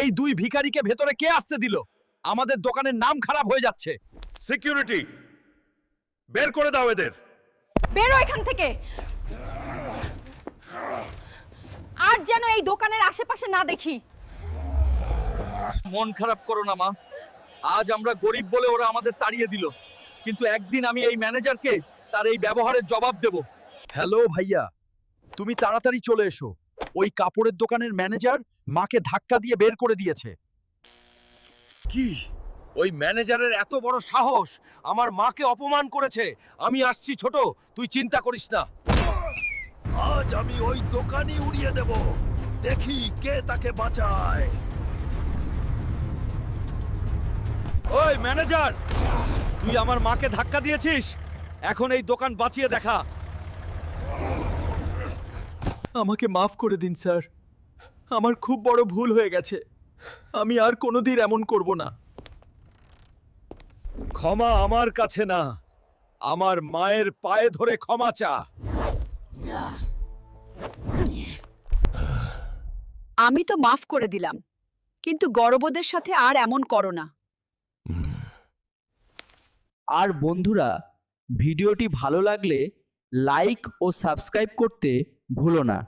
এই দুই ভিখারিকে ভেতরে কে আসতে দিল? আমাদের দোকানের নাম খারাপ হয়ে যাচ্ছে। সিকিউরিটি, বের করে দাও এদের। বেরো এখান থেকে, আর যেন এই দোকানের আশেপাশে না দেখি। মন খারাপ করো না মা, আজ আমরা গরিব বলে ওরা আমাদের তাড়িয়ে দিল, কিন্তু একদিন আমি এই ম্যানেজারকে তার এই ব্যবহারের জবাব দেব। হ্যালো ভাইয়া, তুমি তাড়াতাড়ি চলে এসো। ওই কাপড়ের দোকানের ম্যানেজার মাকে ধাক্কা দিয়ে বের করে দিয়েছে। কি? ওই ম্যানেজারের এত বড় সাহস আমার মাকে অপমান করেছে। আমি আসছি ছোট, তুই চিন্তা করিস না। আজ আমি ওই দোকানই উড়িয়ে দেব, দেখি কে তাকে বাঁচায়। ওই ম্যানেজার, তুই আমার মাকে ধাক্কা দিয়েছিস, এখন এই দোকান বাঁচিয়ে দেখা। আমাকে মাফ করে দিন স্যার, আমার খুব বড় ভুল হয়ে গেছে, আমি আর কোনোদিন এমন করব না। ক্ষমা আমার কাছে না, আমার মায়ের পায়ে ধরে ক্ষমা চা। আমি তো মাফ করে দিলাম, কিন্তু গর্ববোধের সাথে আর এমন করো না। আর বন্ধুরা, ভিডিওটি ভালো লাগলে লাইক ও সাবস্ক্রাইব করতে ভুলো না।